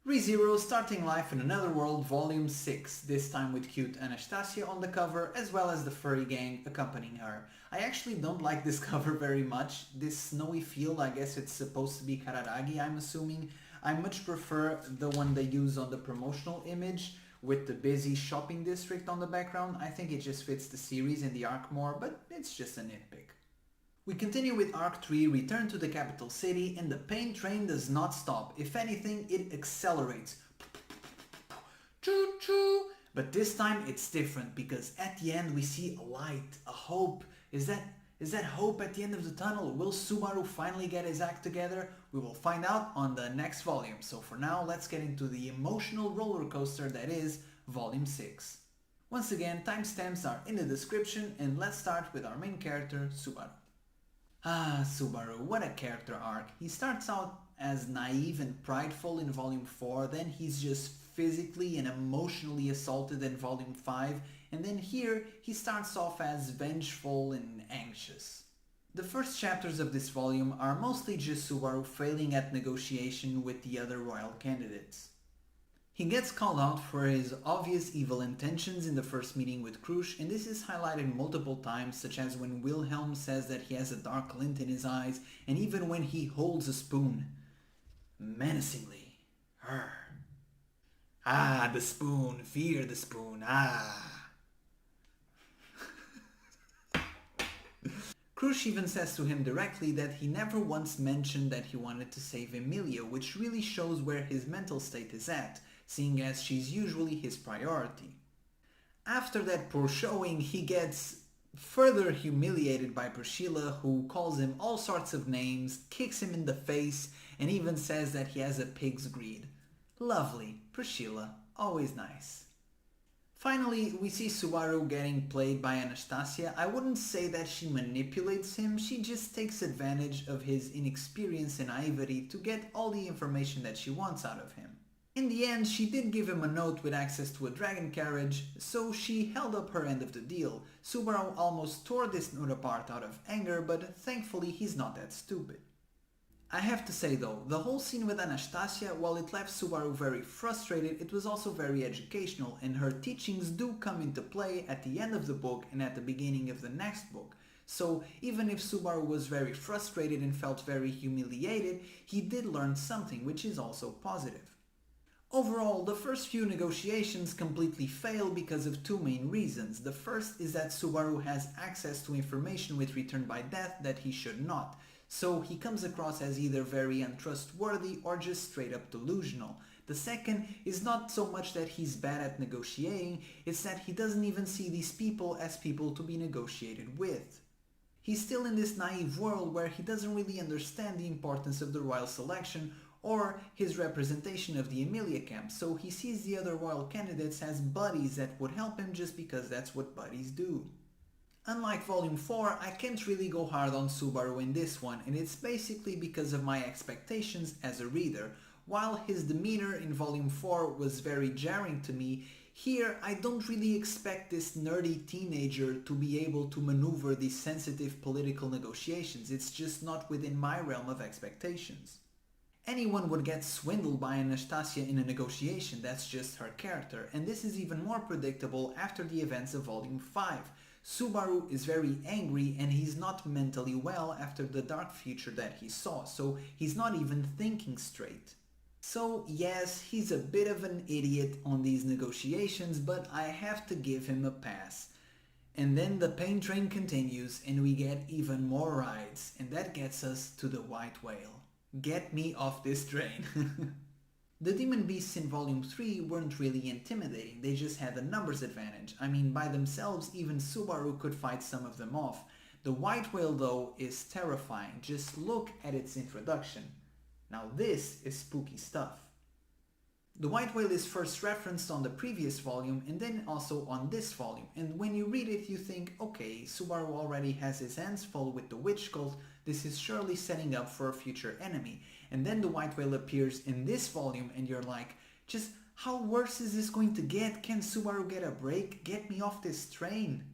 ReZero Starting Life in Another World Volume 6, this time with cute Anastasia on the cover as well as the furry gang accompanying her. I actually don't like this cover very much. This snowy field, I guess it's supposed to be Kararagi, I'm assuming. I much prefer the one they use on the promotional image with the busy shopping district on the background. I think it just fits the series and the arc more, but it's just a nitpick. We continue with Arc 3, Return to the Capital City, and the pain train does not stop. If anything, it accelerates. Choo-choo! But this time it's different, because at the end we see a light, a hope. Is that hope at the end of the tunnel? Will Subaru finally get his act together? We will find out on the next volume. So for now, let's get into the emotional roller coaster that is Volume 6. Once again, timestamps are in the description, and let's start with our main character, Subaru. Ah, Subaru, what a character arc. He starts out as naive and prideful in Volume 4, then he's just physically and emotionally assaulted in Volume 5, and then here he starts off as vengeful and anxious. The first chapters of this volume are mostly just Subaru failing at negotiation with the other royal candidates. He gets called out for his obvious evil intentions in the first meeting with Krush, and this is highlighted multiple times, such as when Wilhelm says that he has a dark glint in his eyes, and even when he holds a spoon. Menacingly. Her. Ah, the spoon. Fear the spoon. Ah. Krush even says to him directly that he never once mentioned that he wanted to save Emilia, which really shows where his mental state is at, seeing as she's usually his priority. After that poor showing, he gets further humiliated by Priscilla, who calls him all sorts of names, kicks him in the face, and even says that he has a pig's greed. Lovely, Priscilla, always nice. Finally, we see Subaru getting played by Anastasia. I wouldn't say that she manipulates him, she just takes advantage of his inexperience and naivety to get all the information that she wants out of him. In the end, she did give him a note with access to a dragon carriage, so she held up her end of the deal. Subaru almost tore this note apart out of anger, but thankfully he's not that stupid. I have to say though, the whole scene with Anastasia, while it left Subaru very frustrated, it was also very educational, and her teachings do come into play at the end of the book and at the beginning of the next book. So even if Subaru was very frustrated and felt very humiliated, he did learn something, which is also positive. Overall, the first few negotiations completely fail because of two main reasons. The first is that Subaru has access to information with Return by Death that he should not, so he comes across as either very untrustworthy or just straight up delusional. The second is not so much that he's bad at negotiating, it's that he doesn't even see these people as people to be negotiated with. He's still in this naive world where he doesn't really understand the importance of the royal selection or his representation of the Emilia camp, so he sees the other royal candidates as buddies that would help him just because that's what buddies do. Unlike Volume 4, I can't really go hard on Subaru in this one, and it's basically because of my expectations as a reader. While his demeanor in Volume 4 was very jarring to me, here I don't really expect this nerdy teenager to be able to maneuver these sensitive political negotiations. It's just not within my realm of expectations. Anyone would get swindled by Anastasia in a negotiation, that's just her character, and this is even more predictable after the events of Volume 5. Subaru is very angry and he's not mentally well after the dark future that he saw, so he's not even thinking straight. So yes, he's a bit of an idiot on these negotiations, but I have to give him a pass. And then the pain train continues and we get even more rides, and that gets us to the White Whale. Get me off this train. The demon beasts in Volume 3 weren't really intimidating, they just had a numbers advantage. I mean, by themselves even Subaru could fight some of them off. The White Whale though is terrifying, just look at its introduction. Now this is spooky stuff. The White Whale is first referenced on the previous volume and then also on this volume, and when you read it you think, okay, Subaru already has his hands full with the witch cult, this is surely setting up for a future enemy. And then the White Whale appears in this volume and you're like, just how worse is this going to get? Can Subaru get a break? Get me off this train.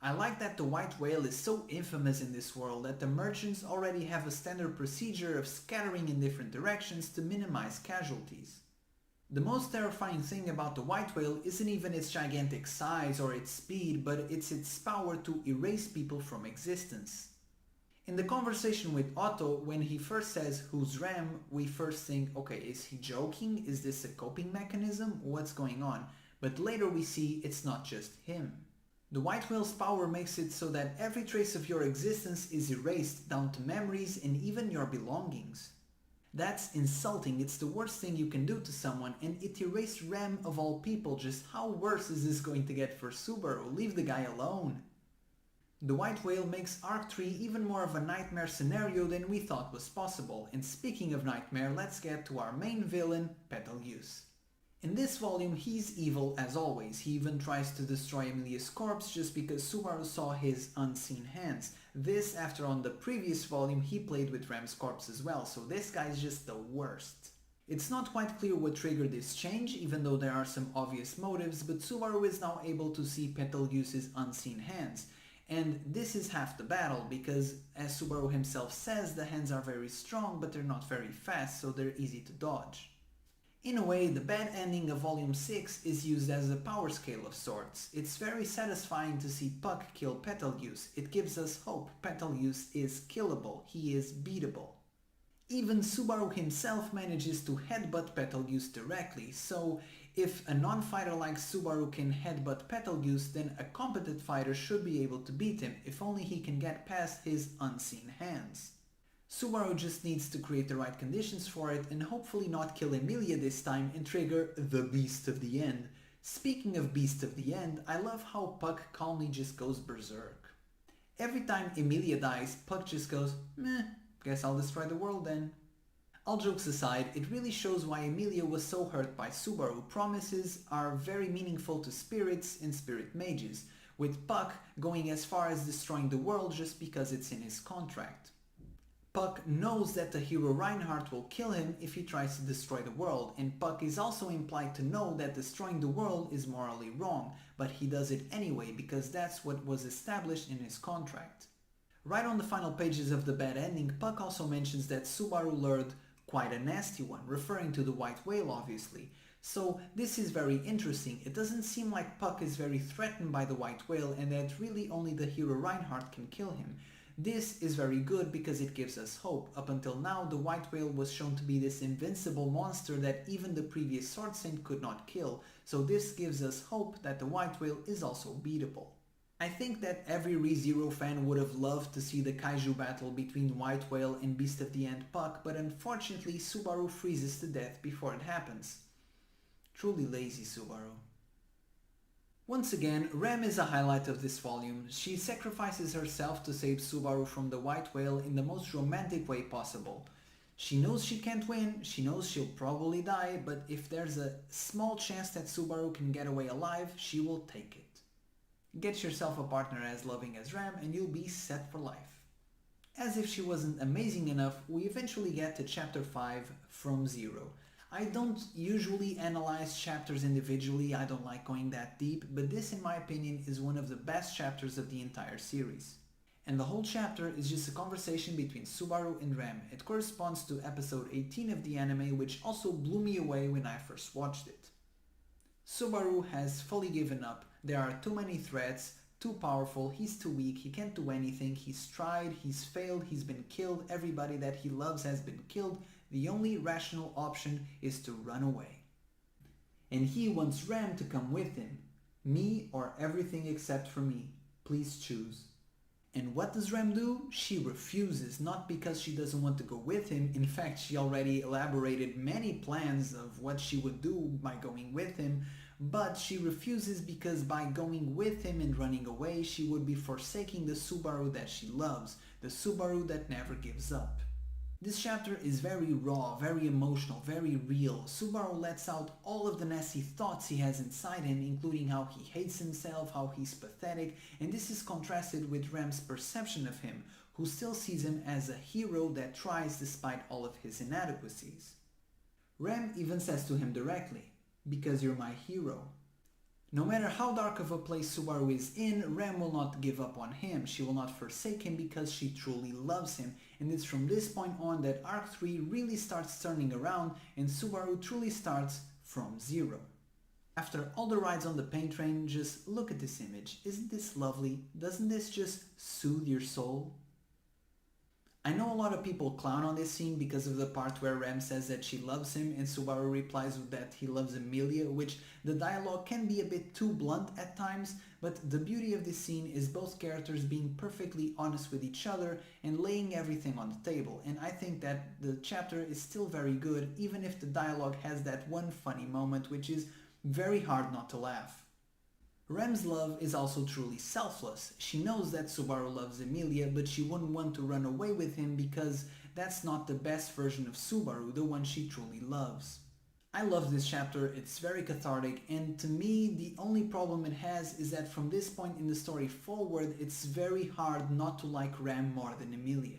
I like that the White Whale is so infamous in this world that the merchants already have a standard procedure of scattering in different directions to minimize casualties. The most terrifying thing about the white whale isn't even its gigantic size or its speed, but it's its power to erase people from existence. In the conversation with Otto, when he first says, "Who's Ram?" we first think, okay, is he joking? Is this a coping mechanism? What's going on? But later we see it's not just him. The white whale's power makes it so that every trace of your existence is erased down to memories and even your belongings. That's insulting. It's the worst thing you can do to someone, and it erased Ram of all people. Just how worse is this going to get for Subaru? Leave the guy alone. The white whale makes Arc 3 even more of a nightmare scenario than we thought was possible. And speaking of nightmare, let's get to our main villain, Petelgeuse. In this volume, he's evil as always. He even tries to destroy Emilia's corpse just because Subaru saw his unseen hands. This after on the previous volume he played with Ram's corpse as well, so this guy's just the worst. It's not quite clear what triggered this change, even though there are some obvious motives, but Subaru is now able to see Petelgeuse's unseen hands. And this is half the battle, because as Subaru himself says, the hands are very strong but they're not very fast, so they're easy to dodge. In a way, the bad ending of Volume 6 is used as a power scale of sorts. It's very satisfying to see Puck kill Petelgeuse. It gives us hope. Petelgeuse is killable. He is beatable. Even Subaru himself manages to headbutt Petelgeuse directly, so if a non-fighter like Subaru can headbutt Petelgeuse, then a competent fighter should be able to beat him, if only he can get past his unseen hands. Subaru just needs to create the right conditions for it and hopefully not kill Emilia this time and trigger the Beast of the End. Speaking of Beast of the End, I love how Puck calmly just goes berserk. Every time Emilia dies, Puck just goes, meh, guess I'll destroy the world then. All jokes aside, it really shows why Emilia was so hurt by Subaru. Promises are very meaningful to spirits and spirit mages, with Puck going as far as destroying the world just because it's in his contract. Puck knows that the hero Reinhardt will kill him if he tries to destroy the world, and Puck is also implied to know that destroying the world is morally wrong, but he does it anyway because that's what was established in his contract. Right on the final pages of the bad ending, Puck also mentions that Subaru lured quite a nasty one, referring to the white whale obviously. So this is very interesting. It doesn't seem like Puck is very threatened by the white whale and that really only the hero Reinhardt can kill him. This is very good because it gives us hope. Up until now, the white whale was shown to be this invincible monster that even the previous Sword Saint could not kill, so this gives us hope that the white whale is also beatable. I think that every ReZero fan would have loved to see the kaiju battle between White Whale and Beast of the End Puck, but unfortunately Subaru freezes to death before it happens. Truly lazy Subaru. Once again, Ram is a highlight of this volume. She sacrifices herself to save Subaru from the white whale in the most romantic way possible. She knows she can't win, she knows she'll probably die, but if there's a small chance that Subaru can get away alive, she will take it. Get yourself a partner as loving as Ram and you'll be set for life. As if she wasn't amazing enough, we eventually get to chapter 5, From Zero. I don't usually analyze chapters individually, I don't like going that deep, but this in my opinion is one of the best chapters of the entire series. And the whole chapter is just a conversation between Subaru and Ram. It corresponds to episode 18 of the anime, which also blew me away when I first watched it. Subaru has fully given up. There are too many threats, too powerful, he's too weak, he can't do anything, he's tried, he's failed, he's been killed, everybody that he loves has been killed. The only rational option is to run away. And he wants Ram to come with him. Me or everything except for me. Please choose. And what does Ram do? She refuses, not because she doesn't want to go with him. In fact, she already elaborated many plans of what she would do by going with him, but she refuses because by going with him and running away, she would be forsaking the Subaru that she loves, the Subaru that never gives up. This chapter is very raw, very emotional, very real. Subaru lets out all of the nasty thoughts he has inside him, including how he hates himself, how he's pathetic, and this is contrasted with Ram's perception of him, who still sees him as a hero that tries despite all of his inadequacies. Ram even says to him directly, "Because you're my hero." No matter how dark of a place Subaru is in, Ram will not give up on him. She will not forsake him because she truly loves him. And it's from this point on that Arc 3 really starts turning around and Subaru truly starts from 0. After all the rides on the paint train, just look at this image. Isn't this lovely? Doesn't this just soothe your soul? I know a lot of people clown on this scene because of the part where Rem says that she loves him and Subaru replies that he loves Emilia, which the dialogue can be a bit too blunt at times, but the beauty of this scene is both characters being perfectly honest with each other and laying everything on the table, and I think that the chapter is still very good even if the dialogue has that one funny moment which is very hard not to laugh. Rem's love is also truly selfless. She knows that Subaru loves Emilia, but she wouldn't want to run away with him because that's not the best version of Subaru, the one she truly loves. I love this chapter, it's very cathartic, and to me the only problem it has is that from this point in the story forward it's very hard not to like Rem more than Emilia.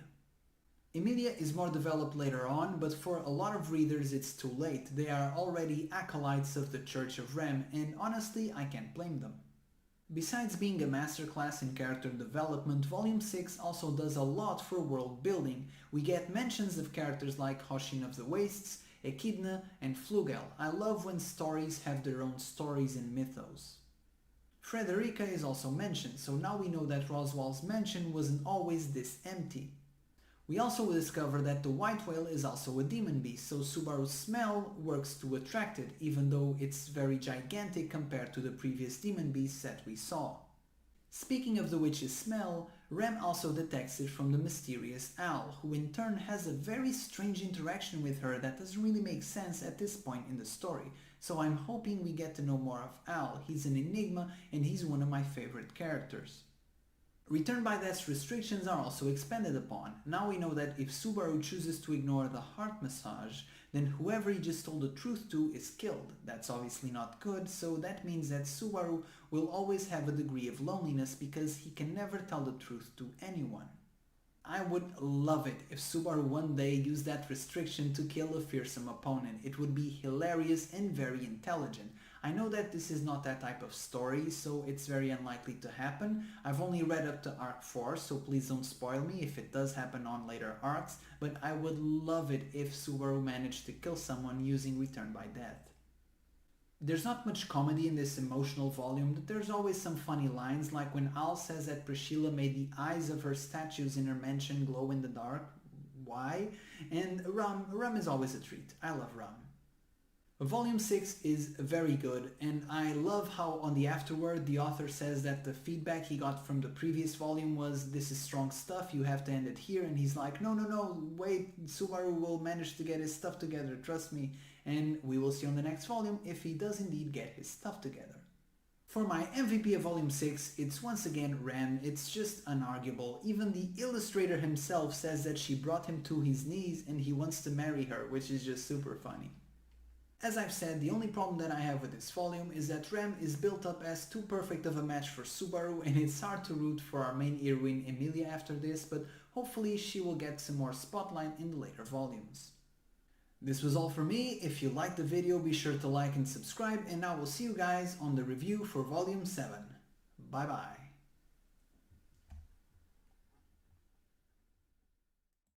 Emilia is more developed later on, but for a lot of readers it's too late. They are already acolytes of the Church of Rem, and honestly I can't blame them. Besides being a masterclass in character development, Volume 6 also does a lot for world building. We get mentions of characters like Hoshin of the Wastes, Echidna, and Flugel. I love when stories have their own stories and mythos. Frederica is also mentioned, so now we know that Roswell's mansion wasn't always this empty. We also discover that the white whale is also a demon beast, so Subaru's smell works to attract it, even though it's very gigantic compared to the previous demon beasts that we saw. Speaking of the witch's smell, Rem also detects it from the mysterious owl, who in turn has a very strange interaction with her that doesn't really make sense at this point in the story, so I'm hoping we get to know more of Owl. He's an enigma and he's one of my favorite characters. Return by Death's restrictions are also expanded upon. Now we know that if Subaru chooses to ignore the heart massage, then whoever he just told the truth to is killed. That's obviously not good, so that means that Subaru will always have a degree of loneliness because he can never tell the truth to anyone. I would love it if Subaru one day used that restriction to kill a fearsome opponent. It would be hilarious and very intelligent. I know that this is not that type of story, so it's very unlikely to happen. I've only read up to Arc 4, so please don't spoil me if it does happen on later arcs, but I would love it if Subaru managed to kill someone using Return by Death. There's not much comedy in this emotional volume, but there's always some funny lines, like when Al says that Priscilla made the eyes of her statues in her mansion glow in the dark. Why? And Rum is always a treat. I love Rum. Volume 6 is very good, and I love how on the afterword the author says that the feedback he got from the previous volume was, this is strong stuff, you have to end it here, and he's like, no, wait, Subaru will manage to get his stuff together, trust me, and we will see on the next volume if he does indeed get his stuff together. For my MVP of Volume 6, it's once again Ren. It's just unarguable. Even the illustrator himself says that she brought him to his knees and he wants to marry her, which is just super funny. As I've said, the only problem that I have with this volume is that Rem is built up as too perfect of a match for Subaru, and it's hard to root for our main heroine Emilia after this, but hopefully she will get some more spotlight in the later volumes. This was all for me. If you liked the video, be sure to like and subscribe, and I will see you guys on the review for Volume 7. Bye bye.